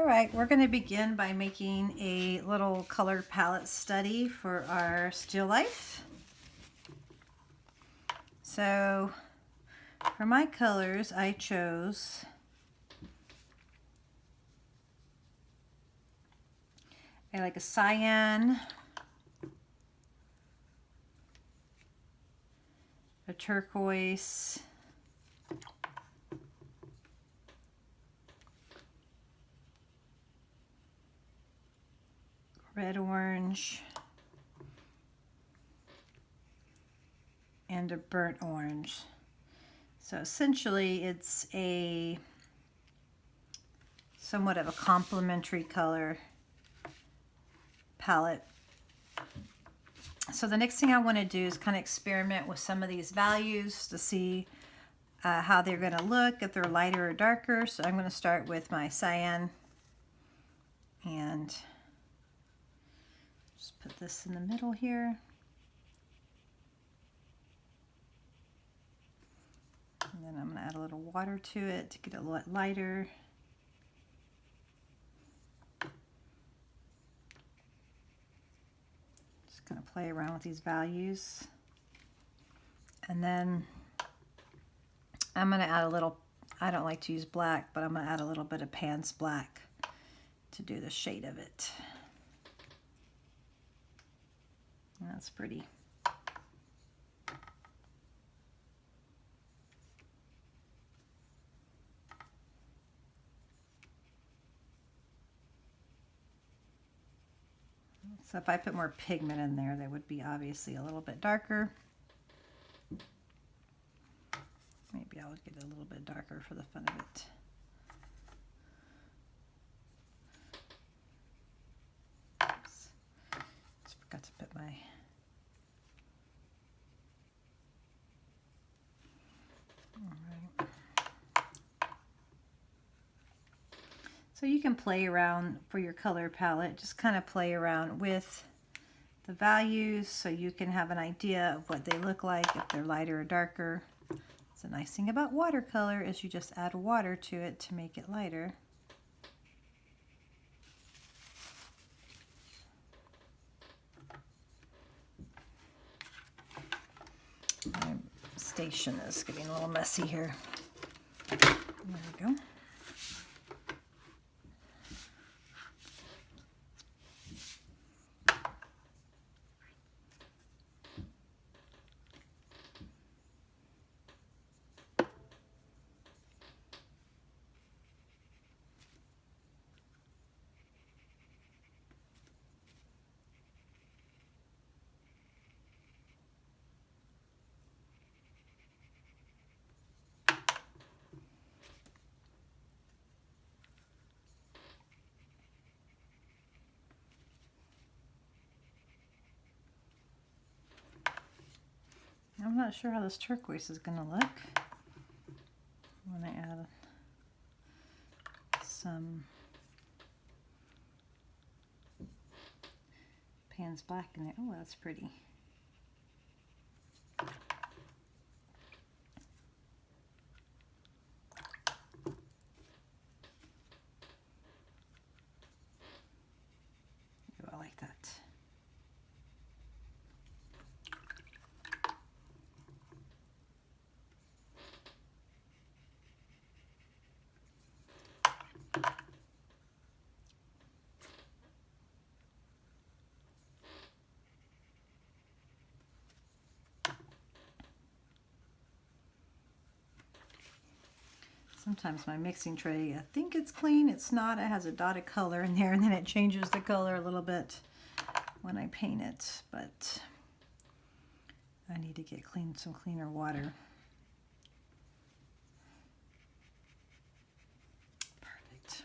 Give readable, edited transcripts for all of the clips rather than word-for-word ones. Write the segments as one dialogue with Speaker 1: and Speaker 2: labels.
Speaker 1: All right, we're going to begin by making a little color palette study for our still life. So for my colors, I chose a cyan, a turquoise, red orange, and a burnt orange. So essentially it's a somewhat of a complementary color palette. So the next thing I want to do is kind of experiment with some of these values to see how they're going to look, if they're lighter or darker. So I'm going to start with my cyan and just put this in the middle here. And then I'm going to add a little water to it to get it a lot lighter. Just going to play around with these values. And then I'm going to add a little, I don't like to use black, but I'm going to add a little bit of Pans Black to do the shade of it. And that's pretty. So if I put more pigment in there, they would be obviously a little bit darker. Maybe I would get a little bit darker for the fun of it. Oops. Just forgot to put my... All right. So you can play around for your color palette, just kind of play around with the values so you can have an idea of what they look like, if they're lighter or darker. The nice thing about watercolor is you just add water to it to make it lighter. My station is getting a little messy here. There we go. I'm not sure how this turquoise is going to look when I add some Pans Black in there. Oh, that's pretty. Oh, I like that. Sometimes my mixing tray, I think it's clean, it's not. It has a dot of color in there and then it changes the color a little bit when I paint it, but I need to get some cleaner water. Perfect.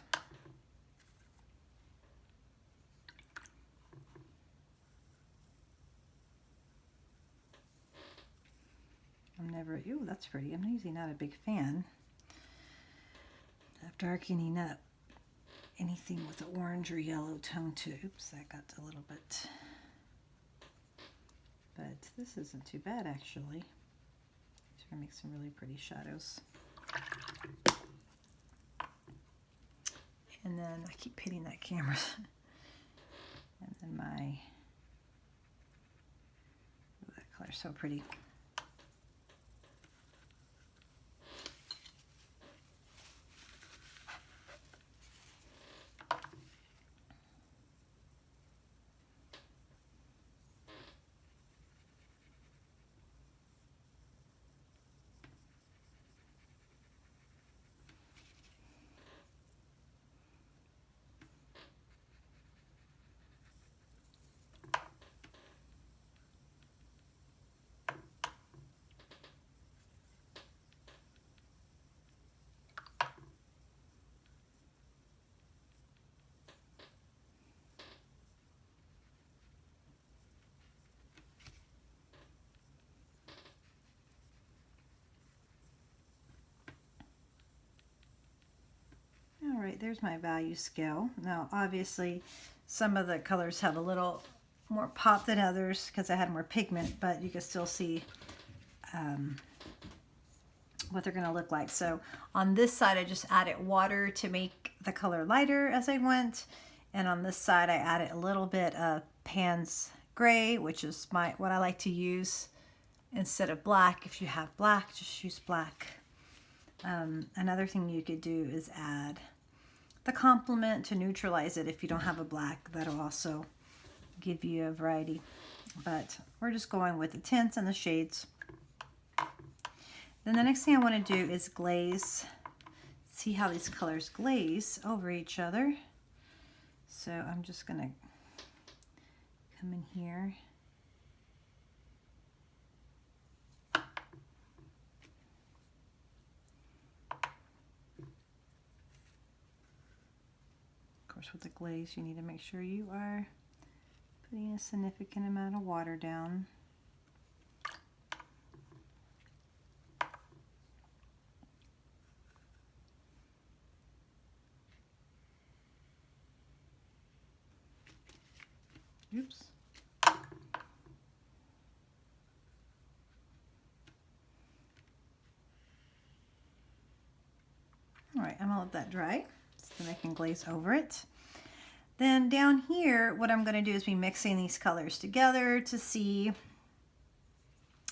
Speaker 1: Ooh, that's pretty. I'm usually not a big fan of darkening up anything with an orange or yellow tone to. Oops, that got a little bit. But this isn't too bad actually. It's going to make some really pretty shadows. And then I keep hitting that camera. And then that color's so pretty. All right, there's my value scale. Now, obviously, some of the colors have a little more pop than others because I had more pigment, but you can still see what they're going to look like. So on this side, I just added water to make the color lighter as I went. And on this side, I added a little bit of Pans Gray, which is what I like to use instead of black. If you have black, just use black. Another thing you could do is add the complement to neutralize it. If you don't have a black, that'll also give you a variety. But we're just going with the tints and the shades. Then the next thing I want to do is glaze. See how these colors glaze over each other. So I'm just going to come in here. With the glaze, you need to make sure you are putting a significant amount of water down. Oops. All right, I'm gonna let that dry so then I can glaze over it. Then down here, what I'm going to do is be mixing these colors together to see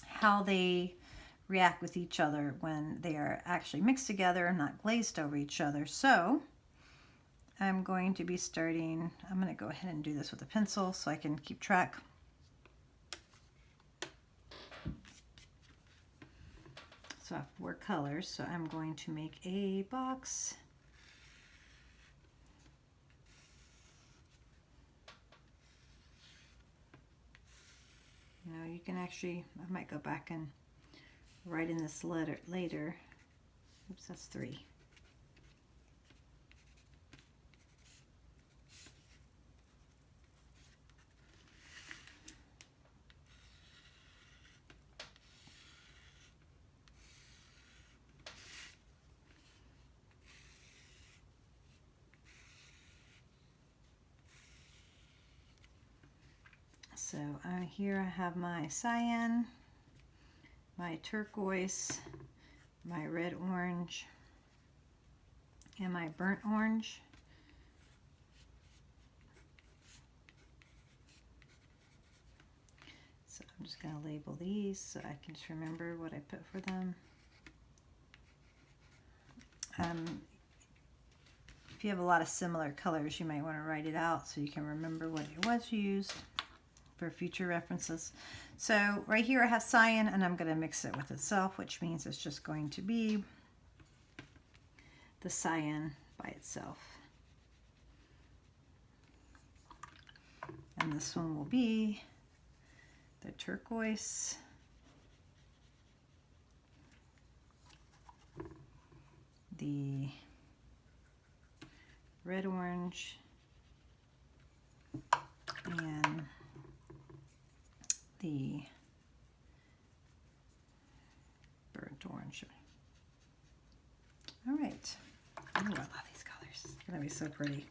Speaker 1: how they react with each other when they are actually mixed together and not glazed over each other. So I'm going to be starting, I'm going to go ahead and do this with a pencil so I can keep track. So I have 4 colors, so I'm going to make a box. Now you can actually, I might go back and write in this letter later. Oops, that's 3. So here I have my cyan, my turquoise, my red orange, and my burnt orange. So I'm just going to label these so I can just remember what I put for them. If you have a lot of similar colors, you might want to write it out so you can remember what it was used for future references. So right here I have cyan, and I'm going to mix it with itself, which means it's just going to be the cyan by itself. And this one will be the turquoise, the red orange, and the burnt orange. All right. Oh, I love these colors. It's going to be so pretty.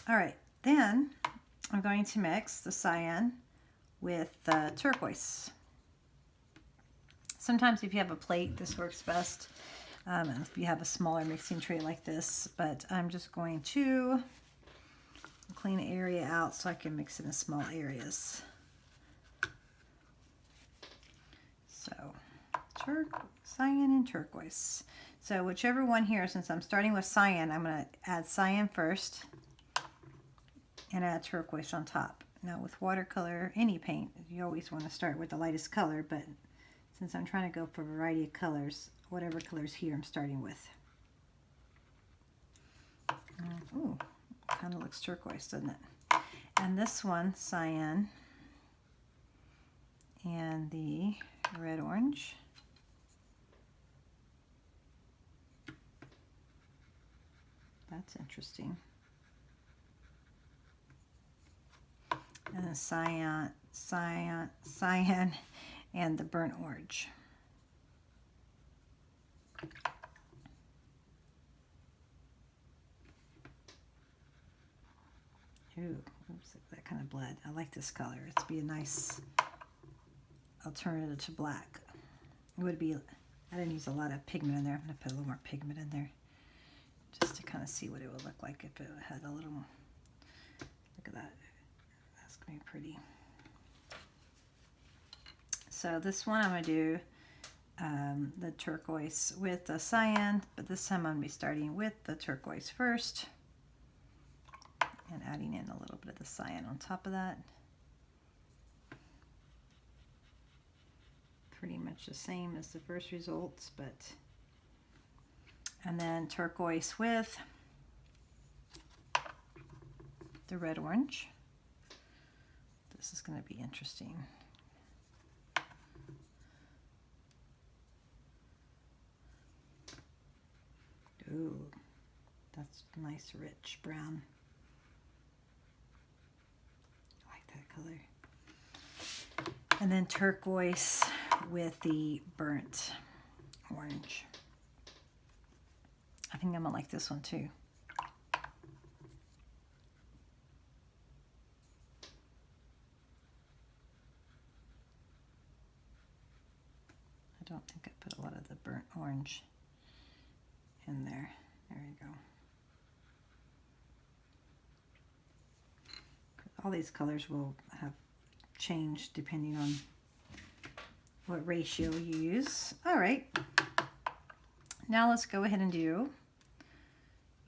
Speaker 1: All right. Then I'm going to mix the cyan with the turquoise. Sometimes if you have a plate, this works best. if you have a smaller mixing tray like this, but I'm just going to clean an area out so I can mix it in small areas. So cyan and turquoise. So whichever one here, since I'm starting with cyan, I'm going to add cyan first and add turquoise on top. Now with watercolor, any paint, you always want to start with the lightest color, but since I'm trying to go for a variety of colors, whatever colors here I'm starting with. Ooh, kind of looks turquoise, doesn't it? And this one, cyan, and the red orange. That's interesting. And the cyan, and the burnt orange. Ooh, oops, that kind of bled. I like this color. It's be a nice alternative to black. It would be, I didn't use a lot of pigment in there. I'm going to put a little more pigment in there just to kind of see what it would look like if it had a little, look at that. That's going to be pretty. So this one I'm going to do the turquoise with the cyan, but this time I'm going to be starting with the turquoise first and adding in a little bit of the cyan on top of that. Pretty much the same as the first results, but, and then turquoise with the red orange. This is going to be interesting. Ooh, that's nice rich brown. I like that color. And then turquoise with the burnt orange. I think I'm gonna like this one too. I don't think I put a lot of the burnt orange in there. There you go. All these colors will have changed depending on what ratio you use. All right. Now let's go ahead and do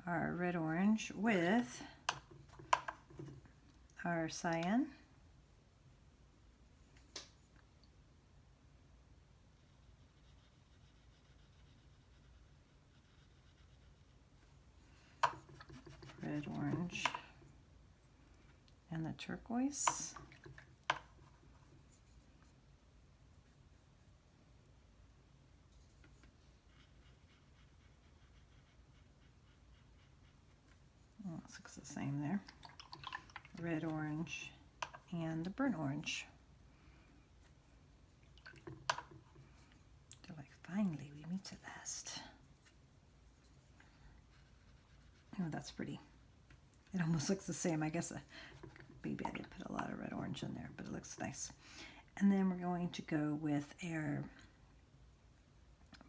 Speaker 1: our red orange with our cyan. Red orange and the turquoise. Oh, it looks the same there. Red orange and the burnt orange. They're like, finally we meet at last. Oh, that's pretty. It almost looks the same. I guess maybe I did put a lot of red orange in there, but it looks nice. And then we're going to go with our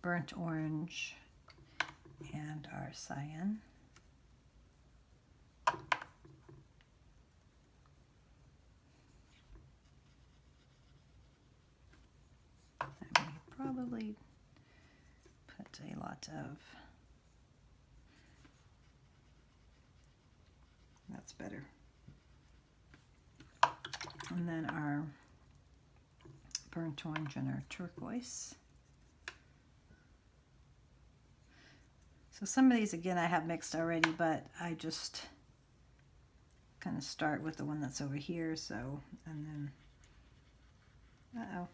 Speaker 1: burnt orange and our cyan. I may probably put a lot of, that's better. And then our burnt orange and our turquoise. So some of these, again, I have mixed already, but I just kind of start with the one that's over here. So, and then, uh-oh.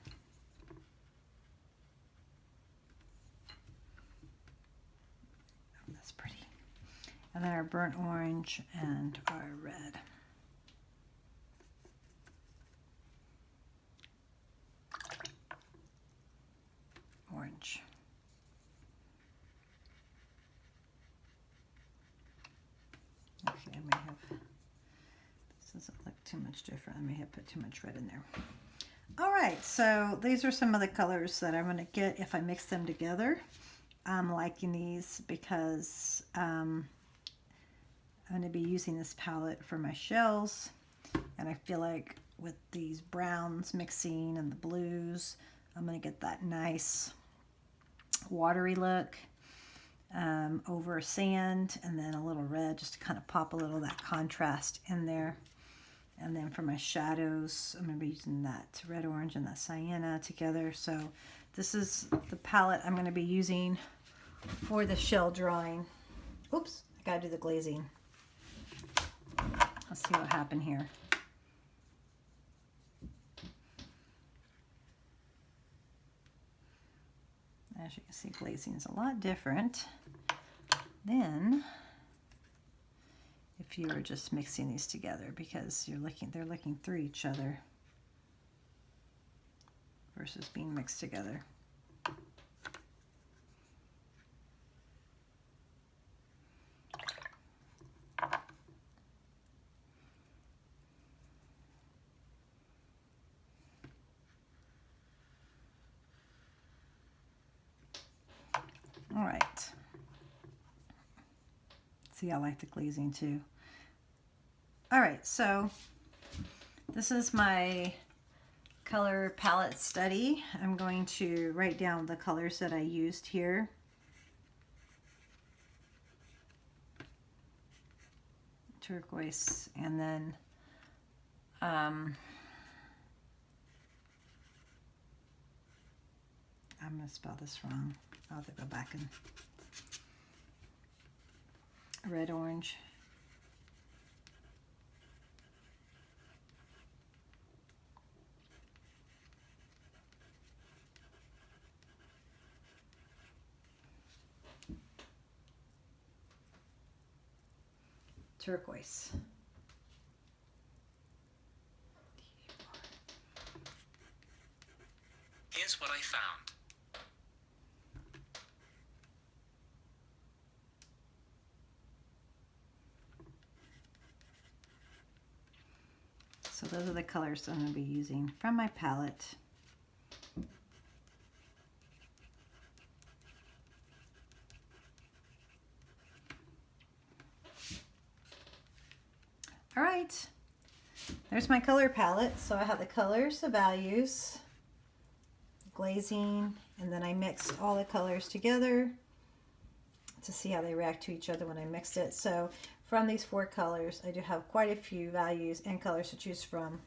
Speaker 1: Oh, that's pretty. And then our burnt orange and our red. Orange. Okay, I may have, this doesn't look too much different. I may have put too much red in there. All right, so these are some of the colors that I'm going to get if I mix them together. I'm liking these because I'm going to be using this palette for my shells, and I feel like with these browns mixing and the blues, I'm going to get that nice watery look over sand, and then a little red just to kind of pop a little of that contrast in there. And then for my shadows, I'm going to be using that red, orange, and that sienna together. So this is the palette I'm going to be using for the shell drawing. Oops, I got to do the glazing. Let's see what happened here. As you can see, glazing is a lot different than if you were just mixing these together, because they're looking through each other versus being mixed together. All right. See, I like the glazing too. All right, so this is my color palette study. I'm going to write down the colors that I used here. Turquoise, and then I'm going to spell this wrong. I'll have to go back and red, orange. Turquoise.
Speaker 2: Here's what I found.
Speaker 1: So those are the colors I'm going to be using from my palette. All right, there's my color palette. So I have the colors, the values, glazing, and then I mixed all the colors together to see how they react to each other when I mixed it. So from these 4 colors, I do have quite a few values and colors to choose from.